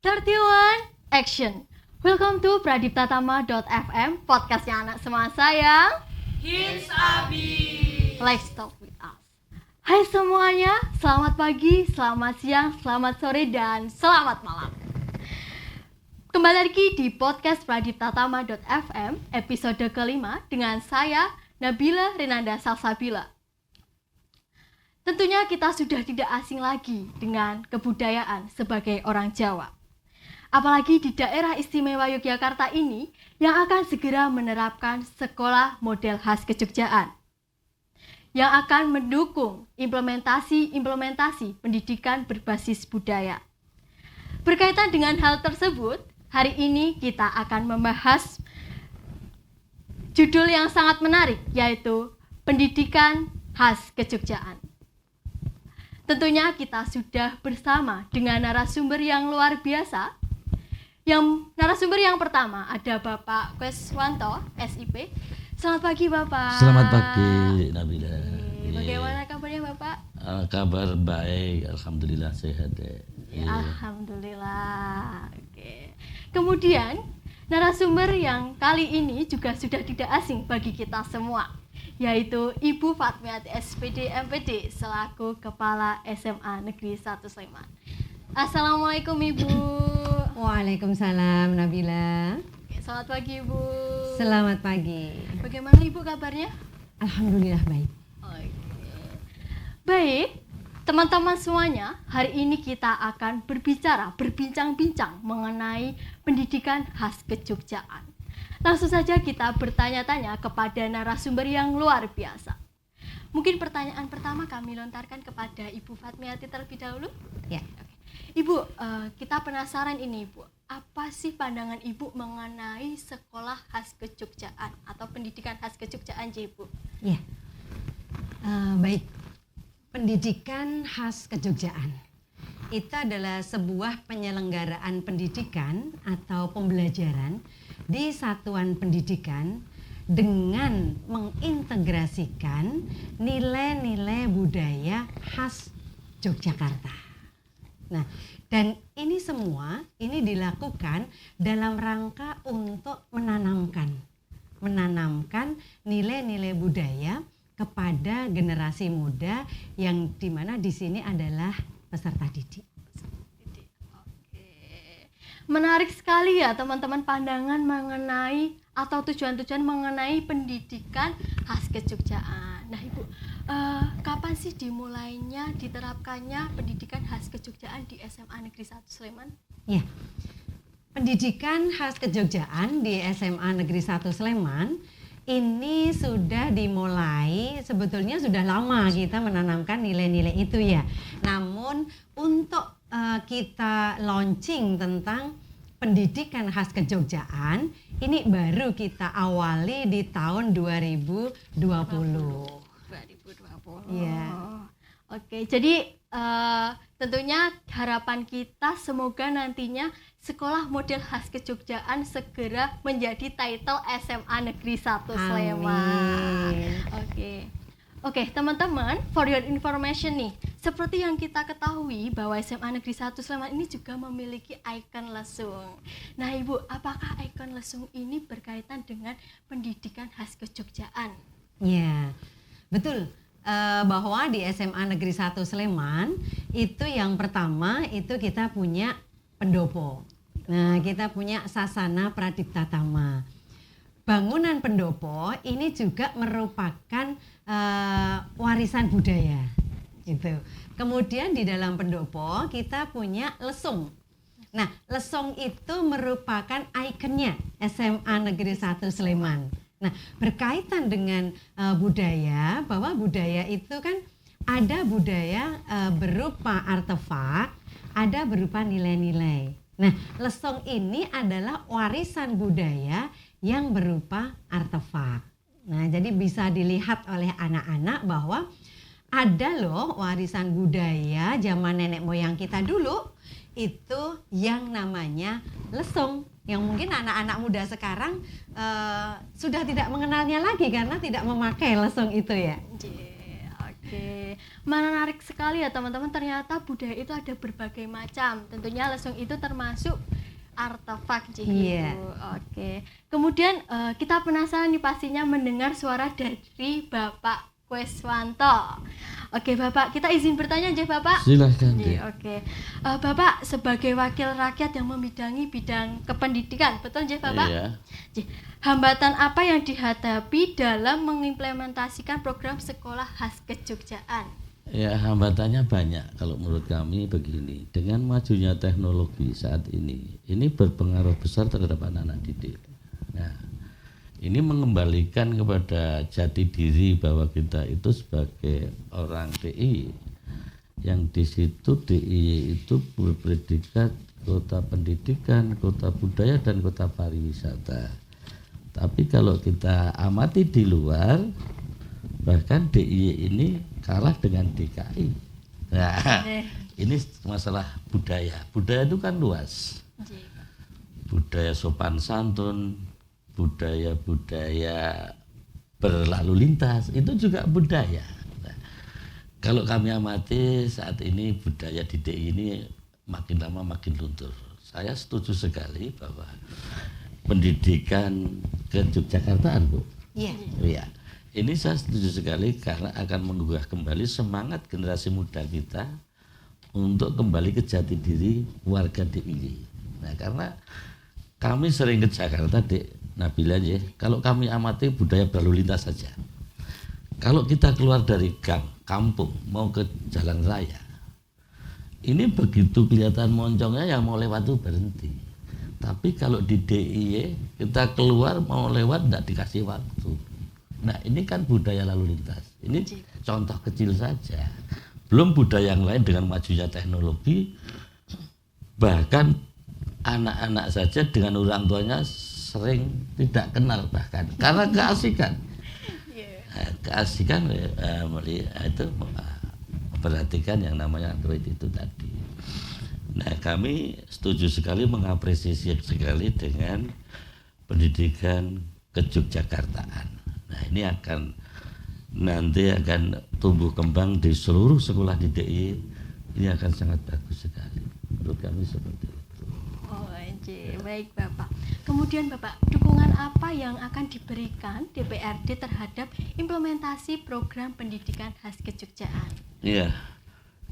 31 Action. Welcome to pradiptatama.fm, podcastnya anak semasa yang Hits Abi. Let's talk with us. Hai semuanya, selamat pagi, selamat siang, selamat sore, dan selamat malam. Kembali lagi di podcast pradiptatama.fm episode kelima dengan saya Nabila Renanda Salsabila. Tentunya kita sudah tidak asing lagi dengan kebudayaan sebagai orang Jawa. Apalagi di daerah istimewa Yogyakarta ini yang akan segera menerapkan sekolah model khas Kejogjaan yang akan mendukung implementasi pendidikan berbasis budaya. Berkaitan dengan hal tersebut, hari ini kita akan membahas judul yang sangat menarik, yaitu Pendidikan Khas Kejogjaan. Tentunya kita sudah bersama dengan narasumber yang luar biasa. Narasumber yang pertama ada Bapak Kweswanto, SIP. Selamat pagi Bapak. Selamat pagi Nabila. Bagaimana kabarnya Bapak? Kabar baik, alhamdulillah sehat. Alhamdulillah. Oke. Kemudian narasumber yang kali ini juga sudah tidak asing bagi kita semua, yaitu Ibu Fatmiati SPD MPD selaku Kepala SMA Negeri 1 Sleman. Assalamualaikum Ibu. Waalaikumsalam Nabila. Oke, selamat pagi Ibu. Selamat pagi. Bagaimana Ibu kabarnya? Alhamdulillah baik. Oke. Baik, teman-teman semuanya, hari ini kita akan berbincang-bincang mengenai pendidikan khas Kejogjaan. Langsung saja kita bertanya-tanya kepada narasumber yang luar biasa. Mungkin pertanyaan pertama kami lontarkan kepada Ibu Fatmiati terlebih dahulu. Ya. Oke. Ibu, kita penasaran ini Ibu, apa sih pandangan Ibu mengenai sekolah khas Kejogjaan atau pendidikan khas Kejogjaan Ibu? Ya. Baik. Pendidikan khas Kejogjaan itu adalah sebuah penyelenggaraan pendidikan atau pembelajaran di satuan pendidikan dengan mengintegrasikan nilai-nilai budaya khas Yogyakarta. Nah, dan ini semua dilakukan dalam rangka untuk menanamkan nilai-nilai budaya kepada generasi muda yang dimana di sini adalah peserta didik. Oke. Menarik sekali ya teman-teman pandangan mengenai atau tujuan-tujuan mengenai pendidikan khas Kejogjaan. Nah Ibu, kapan sih dimulainya diterapkannya pendidikan khas Kejogjaan di SMA Negeri 1 Sleman? Ya, pendidikan khas Kejogjaan di SMA Negeri 1 Sleman ini sudah dimulai, sebetulnya sudah lama kita menanamkan nilai-nilai itu ya. Namun untuk kita launching tentang pendidikan khas Kejogjaan ini baru kita awali di tahun 2020. Ya. Oke, jadi tentunya harapan kita semoga nantinya sekolah model khas Kejogjaan segera menjadi title SMA Negeri 1 Sleman. Oke, teman-teman, for your information nih, seperti yang kita ketahui bahwa SMA Negeri 1 Sleman ini juga memiliki ikon lesung. Nah Ibu, apakah ikon lesung ini berkaitan dengan pendidikan khas Kejogjaan? Ya, betul. Bahwa di SMA Negeri 1 Sleman itu yang pertama itu kita punya pendopo. Nah, kita punya Sasana Pradiptatama. Bangunan pendopo ini juga merupakan warisan budaya. Gitu. Kemudian di dalam pendopo kita punya lesung. Nah, lesung itu merupakan ikonnya SMA Negeri 1 Sleman. Nah, berkaitan dengan budaya, bahwa budaya itu kan ada budaya berupa artefak, ada berupa nilai-nilai. Nah, lesung ini adalah warisan budaya yang berupa artefak. Nah, jadi bisa dilihat oleh anak-anak bahwa ada loh warisan budaya zaman nenek moyang kita dulu itu yang namanya lesung. Yang mungkin anak-anak muda sekarang sudah tidak mengenalnya lagi karena tidak memakai lesung itu ya. Oke, menarik sekali ya teman-teman. Ternyata budaya itu ada berbagai macam. Tentunya lesung itu termasuk artefak Iya. Oke. Kemudian kita penasaran nih pastinya mendengar suara dari Bapak Kueswanto. Oke Bapak, kita izin bertanya aja Bapak. Silahkan. Oke. Bapak sebagai wakil rakyat yang membidangi bidang kependidikan, betul nggih Bapak? Iya. Nggih. Hambatan apa yang dihadapi dalam mengimplementasikan program sekolah khas Kejogjaan? Ya, hambatannya banyak. Kalau menurut kami begini, dengan majunya teknologi saat ini berpengaruh besar terhadap anak-anak didik. Nah, ini mengembalikan kepada jati diri bahwa kita itu sebagai orang DIY, yang di situ DIY itu berpredikat kota pendidikan, kota budaya, dan kota pariwisata. Tapi kalau kita amati di luar, bahkan DIY ini kalah dengan DKI. Nah, ini masalah budaya. Budaya itu kan luas. Budaya sopan santun, budaya-budaya berlalu lintas, itu juga budaya. Nah, kalau kami amati saat ini budaya di DIY ini makin lama makin luntur. Saya setuju sekali bahwa pendidikan Kejogjakartaan, Bu. Iya. Iya. Ini saya setuju sekali karena akan menggugah kembali semangat generasi muda kita untuk kembali ke jati diri warga DIY. Nah, karena kami sering ke Jakarta, Dek Nabila ya. Kalau kami amati budaya berlalu lintas saja. Kalau kita keluar dari gang, kampung, mau ke jalan raya, ini begitu kelihatan moncongnya yang mau lewat itu berhenti. Tapi kalau di DIY kita keluar mau lewat tidak dikasih waktu. Nah, ini kan budaya lalu lintas. Ini contoh kecil saja. Belum budaya yang lain dengan majunya teknologi, bahkan anak-anak saja dengan orang tuanya sering tidak kenal bahkan karena keasikan. Keasikan itu memperhatikan yang namanya Android itu tadi. Nah, kami setuju sekali, mengapresiasi sekali dengan pendidikan Kejogjakartaan. Nah, ini nanti akan tumbuh kembang di seluruh sekolah di DIY. Ini akan sangat bagus sekali. Menurut kami seperti itu. Oh, baik Bapak. Kemudian Bapak, dukungan apa yang akan diberikan DPRD terhadap implementasi program pendidikan khas Kejogjaan? Iya,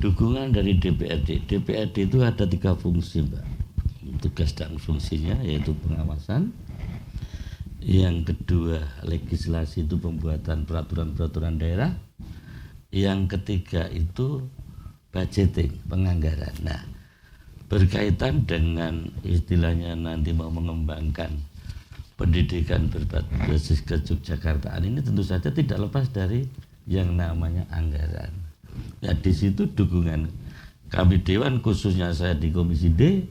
dukungan dari DPRD. DPRD itu ada 3 fungsi, Mbak. Tugas dan fungsinya yaitu pengawasan. Yang kedua, legislasi itu pembuatan peraturan-peraturan daerah. Yang ketiga itu budgeting, penganggaran. Nah, berkaitan dengan istilahnya nanti mau mengembangkan pendidikan berbasis Kejogjakartaan ini tentu saja tidak lepas dari yang namanya anggaran. Nah, di situ dukungan kami Dewan, khususnya saya di Komisi D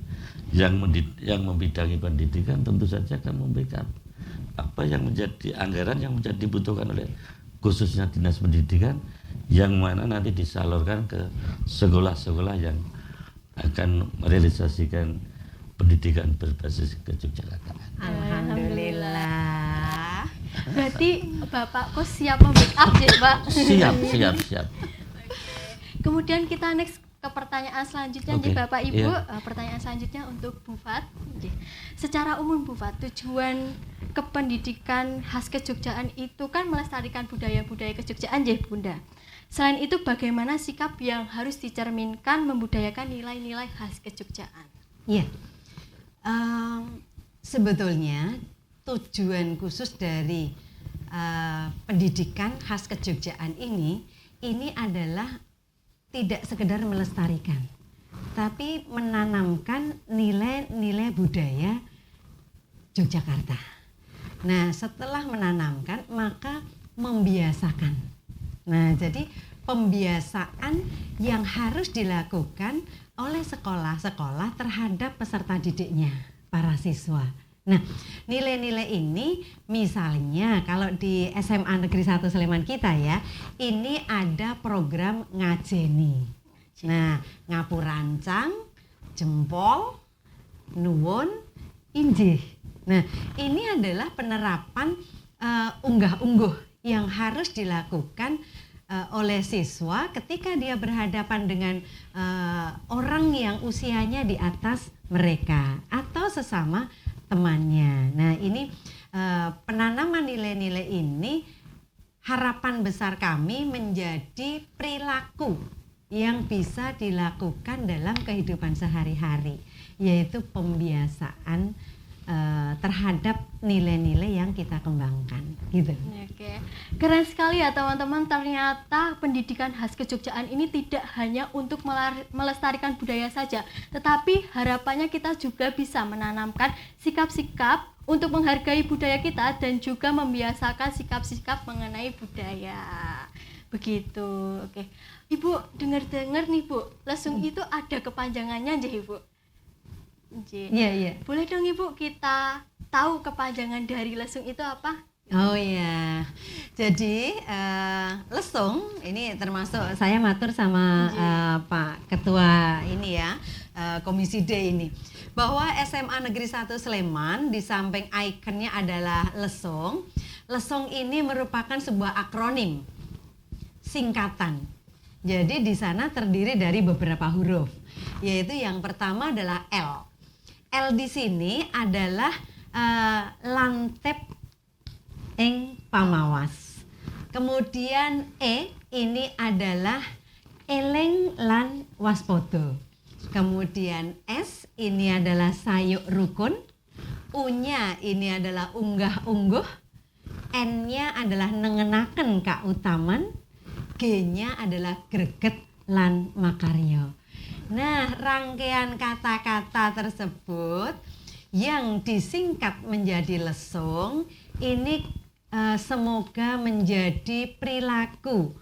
yang membidangi pendidikan, tentu saja akan membackup apa yang menjadi anggaran yang menjadi dibutuhkan oleh khususnya Dinas Pendidikan, yang mana nanti disalurkan ke sekolah-sekolah yang akan merealisasikan pendidikan berbasis Kejogjakartaan. Alhamdulillah. Berarti Bapak Kus siap membackup ya Pak? Siap. Kemudian kita next ke pertanyaan selanjutnya Oke, Bapak Ibu. iya. Pertanyaan selanjutnya untuk Bu Fat. Secara umum Bu Fat, tujuan kependidikan khas Kejogjaan itu kan melestarikan budaya-budaya Kejogjaan ya Bunda. Selain itu bagaimana sikap yang harus dicerminkan membudayakan nilai-nilai khas Kejogjaan? Iya. Sebetulnya tujuan khusus dari pendidikan khas Kejogjaan ini adalah tidak sekedar melestarikan, tapi menanamkan nilai-nilai budaya Yogyakarta. Nah, setelah menanamkan, maka membiasakan. Nah, jadi pembiasaan yang harus dilakukan oleh sekolah-sekolah terhadap peserta didiknya, para siswa. Nah, nilai-nilai ini misalnya kalau di SMA Negeri 1 Sleman kita ya, ini ada program ngajeni. Nah, ngapurancang, jempol, nuwun, injih. Nah, ini adalah penerapan unggah-ungguh yang harus dilakukan oleh siswa ketika dia berhadapan dengan orang yang usianya di atas mereka atau sesama temannya. Nah, ini penanaman nilai-nilai ini harapan besar kami menjadi perilaku yang bisa dilakukan dalam kehidupan sehari-hari, yaitu pembiasaan terhadap nilai-nilai yang kita kembangkan, gitu. Oke, keren sekali ya teman-teman. Ternyata pendidikan khas Kejogjakan ini tidak hanya untuk melestarikan budaya saja, tetapi harapannya kita juga bisa menanamkan sikap-sikap untuk menghargai budaya kita dan juga membiasakan sikap-sikap mengenai budaya. Begitu. Oke, Ibu dengar-dengar nih Bu, lesung itu ada kepanjangannya aja Ibu. Iya. Boleh dong Ibu kita tahu kepanjangan dari lesung itu apa? Oh iya, jadi lesung ini termasuk saya matur sama Pak Ketua ini ya, Komisi D ini, bahwa SMA Negeri 1 Sleman di samping ikonnya adalah lesung. Lesung ini merupakan sebuah akronim singkatan. Jadi di sana terdiri dari beberapa huruf, yaitu yang pertama adalah L. L di sini adalah lantep ing pamawas. Kemudian E ini adalah eleng lan waspodo. Kemudian S ini adalah sayuk rukun. U-nya ini adalah unggah-ungguh. N-nya adalah nengenaken kautaman. G-nya adalah greget lan makarya. Nah, rangkaian kata-kata tersebut yang disingkat menjadi lesung ini semoga menjadi perilaku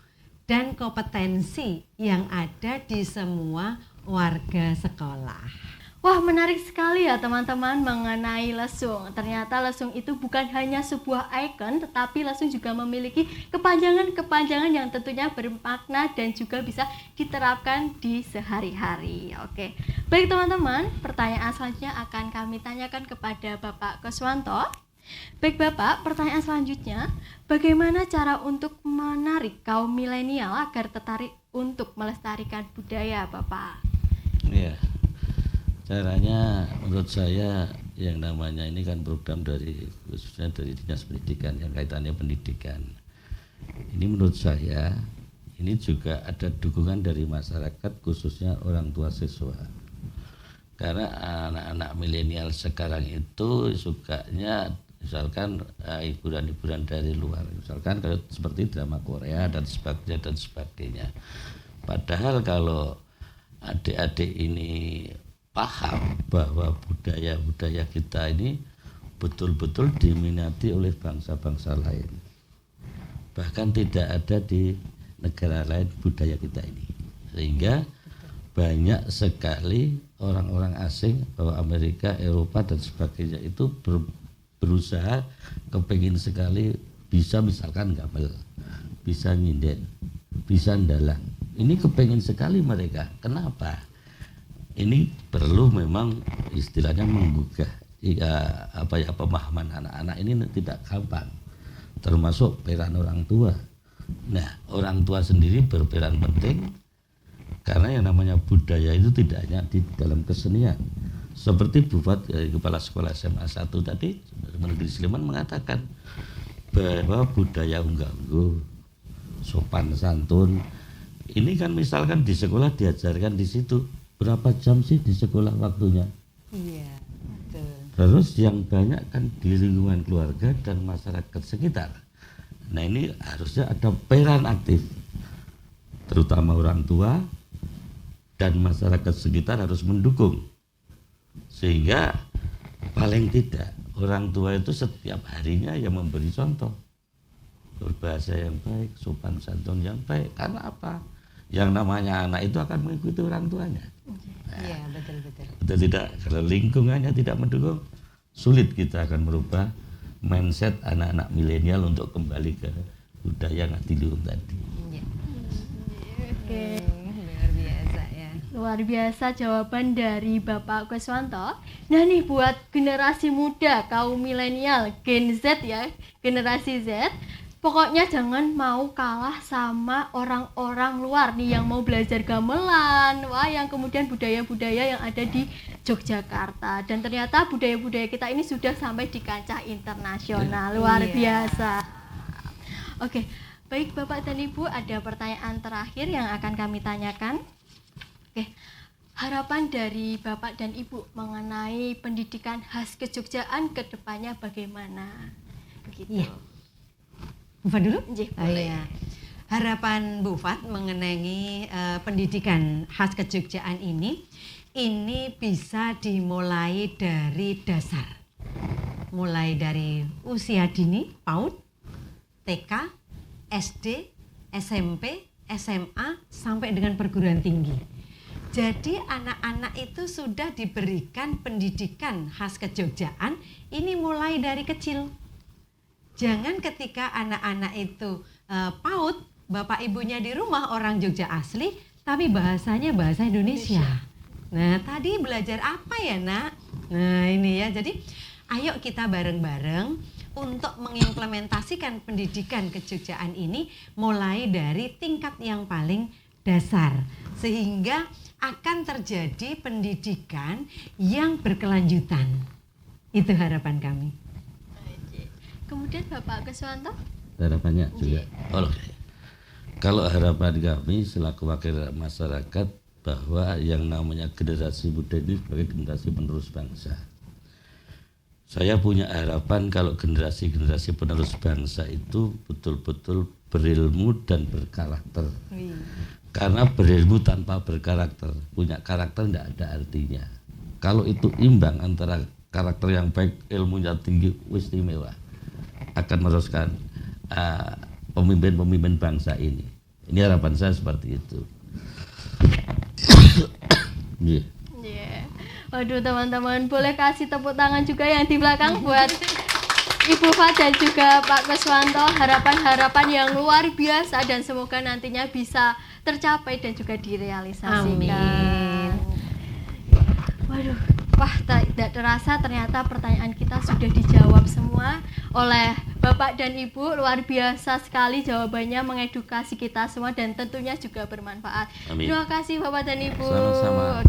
dan kompetensi yang ada di semua warga sekolah. Wah, menarik sekali ya teman-teman mengenai lesung. Ternyata lesung itu bukan hanya sebuah ikon, tetapi lesung juga memiliki kepanjangan-kepanjangan yang tentunya bermakna dan juga bisa diterapkan di sehari-hari. Oke, baik teman-teman, pertanyaan selanjutnya akan kami tanyakan kepada Bapak Kuswanto. Baik Bapak, pertanyaan selanjutnya, bagaimana cara untuk menarik kaum milenial agar tertarik untuk melestarikan budaya Bapak? Iya. Caranya menurut saya yang namanya ini kan program dari khususnya dari Dinas Pendidikan yang kaitannya pendidikan. Ini menurut saya ini juga ada dukungan dari masyarakat khususnya orang tua siswa. Karena anak-anak milenial sekarang itu sukanya misalkan hiburan-hiburan dari luar, misalkan kalau seperti drama Korea dan sebagainya. Padahal kalau adik-adik ini paham bahwa budaya-budaya kita ini betul-betul diminati oleh bangsa-bangsa lain. Bahkan tidak ada di negara lain budaya kita ini. Sehingga banyak sekali orang-orang asing, bahwa Amerika, Eropa dan sebagainya itu berusaha kepengin sekali bisa misalkan gamel, bisa nyinden, bisa ndalang. Ini kepengin sekali mereka. Kenapa? Ini perlu memang istilahnya menggugah pemahaman anak-anak ini tidak gampang, termasuk peran orang tua. Nah, orang tua sendiri berperan penting karena yang namanya budaya itu tidak hanya di dalam kesenian. Seperti Bupati Kepala Sekolah SMA 1 tadi Negeri Sleman mengatakan bahwa budaya unggah-ungguh, sopan santun ini kan misalkan di sekolah diajarkan di situ. Berapa jam sih di sekolah waktunya? Iya, betul. Terus yang banyak kan di lingkungan keluarga dan masyarakat sekitar. Nah, ini harusnya ada peran aktif, terutama orang tua dan masyarakat sekitar harus mendukung. Sehingga paling tidak orang tua itu setiap harinya yang memberi contoh, berbahasa yang baik, sopan santun yang baik. Karena apa? Yang namanya anak itu akan mengikuti orang tuanya. Iya, betul-betul. Betul tidak? Kalau lingkungannya tidak mendukung, sulit kita akan merubah mindset anak-anak milenial untuk kembali ke budaya ngatiluhung tadi. Iya. Oke. Luar biasa ya. Luar biasa jawaban dari Bapak Kuswanto. Nah nih buat generasi muda, kaum milenial, Gen Z ya, generasi Z, pokoknya jangan mau kalah sama orang-orang luar nih yang mau belajar gamelan, wayang, kemudian budaya-budaya yang ada di Yogyakarta. Dan ternyata budaya-budaya kita ini sudah sampai di kancah internasional, luar biasa. Oke, baik Bapak dan Ibu, ada pertanyaan terakhir yang akan kami tanyakan. Oke, harapan dari Bapak dan Ibu mengenai pendidikan khas kejogjaan ke depannya bagaimana? Begitu. Iya. Bu Fat dulu? Nggih, Oh, boleh. iya. Harapan Bu Fat mengenai pendidikan khas kejogjaan ini bisa dimulai dari dasar. Mulai dari usia dini, PAUD, TK, SD, SMP, SMA, sampai dengan perguruan tinggi. Jadi anak-anak itu sudah diberikan pendidikan khas kejogjaan ini mulai dari kecil. Jangan ketika anak-anak itu PAUD, bapak ibunya di rumah orang Jogja asli, tapi bahasanya bahasa Indonesia. Nah, tadi belajar apa ya, Nak? Nah, ini ya. Jadi, ayo kita bareng-bareng untuk mengimplementasikan pendidikan kejogjaan ini mulai dari tingkat yang paling dasar. Sehingga akan terjadi pendidikan yang berkelanjutan. Itu harapan kami. Kemudian Bapak Kuswanto? Harapannya juga. Oke. Kalau harapan kami selaku wakil masyarakat bahwa yang namanya generasi muda ini sebagai generasi penerus bangsa. Saya punya harapan kalau generasi-generasi penerus bangsa itu betul-betul berilmu dan berkarakter. Karena berilmu tanpa berkarakter, punya karakter tidak ada artinya. Kalau itu imbang antara karakter yang baik, ilmunya tinggi, istimewa, akan meneruskan pemimpin-pemimpin bangsa ini. Ini harapan saya seperti itu. Yeah. Waduh teman-teman, boleh kasih tepuk tangan juga yang di belakang buat Ibu Fat dan juga Pak Kuswanto. Harapan-harapan yang luar biasa dan semoga nantinya bisa tercapai dan juga direalisasikan. Amin. Waduh, wah tidak terasa ternyata pertanyaan kita sudah dijawab semua oleh Bapak dan Ibu. Luar biasa sekali jawabannya, mengedukasi kita semua dan tentunya juga bermanfaat. Amin. Terima kasih Bapak dan Ibu. Sama-sama.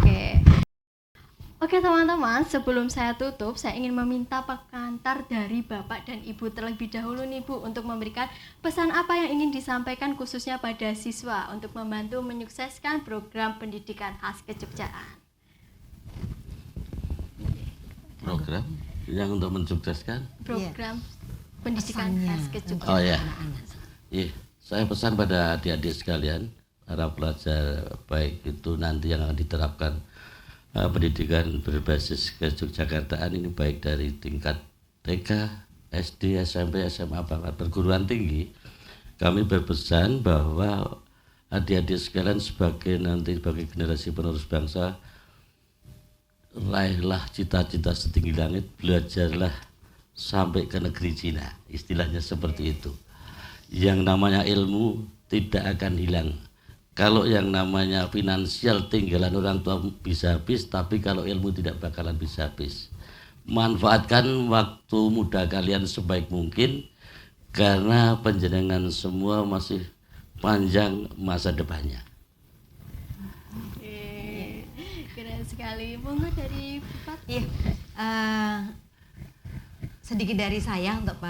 Oke teman-teman, sebelum saya tutup, saya ingin meminta pengantar dari Bapak dan Ibu terlebih dahulu nih Bu, untuk memberikan pesan apa yang ingin disampaikan khususnya pada siswa untuk membantu menyukseskan program pendidikan khas kejogjaan. Program yang untuk mensukseskan. Program pendidikan Pesannya khas untuk kejogjaan. Oh ya. anak-anak. Iya, saya pesan pada adik-adik sekalian, para pelajar baik itu nanti yang akan diterapkan pendidikan berbasis kejogjakaartaan ini baik dari tingkat TK, SD, SMP, SMA, bahkan perguruan tinggi. Kami berpesan bahwa adik-adik sekalian sebagai generasi penerus bangsa, raihlah cita-cita setinggi langit, belajarlah sampai ke negeri Cina, istilahnya seperti itu. Yang namanya ilmu tidak akan hilang. Kalau yang namanya finansial tinggalan orang tua bisa habis, tapi kalau ilmu tidak bakalan bisa habis. Manfaatkan waktu muda kalian sebaik mungkin, karena panjenengan semua masih panjang masa depannya. Keren sekali. Monggo dari Bapak. Iya, sedikit dari saya untuk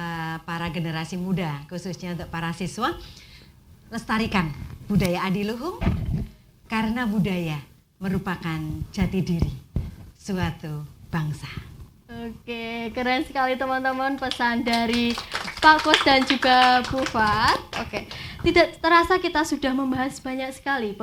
para generasi muda, khususnya untuk para siswa, lestarikan budaya adiluhung, karena budaya merupakan jati diri suatu bangsa. Oke, keren sekali teman-teman pesan dari Pak Kus dan juga Bu Fat. Oke, tidak terasa kita sudah membahas banyak sekali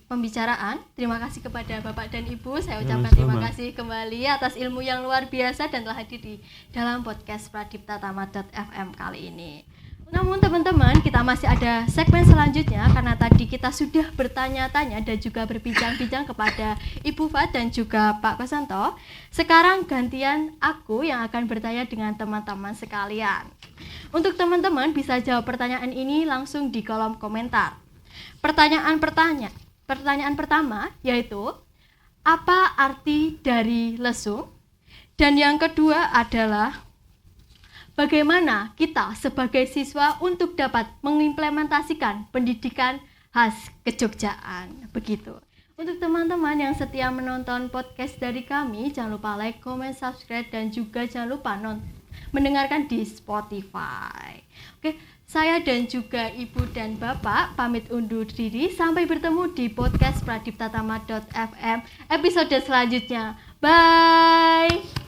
pembicaraan. Terima kasih kepada Bapak dan Ibu. Saya ucapkan terima kasih kembali atas ilmu yang luar biasa dan telah hadir di dalam podcast pradiptatama.fm kali ini. Namun teman-teman, kita masih ada segmen selanjutnya karena tadi kita sudah bertanya-tanya dan juga berbincang-bincang kepada Ibu Fat dan juga Pak Kuswanto. Sekarang gantian aku yang akan bertanya dengan teman-teman sekalian. Untuk teman-teman bisa jawab pertanyaan ini langsung di kolom komentar. Pertanyaan pertama yaitu, apa arti dari lesung? Dan yang kedua adalah, bagaimana kita sebagai siswa untuk dapat mengimplementasikan pendidikan khas Kejogjaan. Begitu. Untuk teman-teman yang setia menonton podcast dari kami, jangan lupa like, comment, subscribe, dan juga jangan lupa mendengarkan di Spotify. Oke, saya dan juga Ibu dan Bapak pamit undur diri. Sampai bertemu di podcast pradiptatama.fm episode selanjutnya. Bye!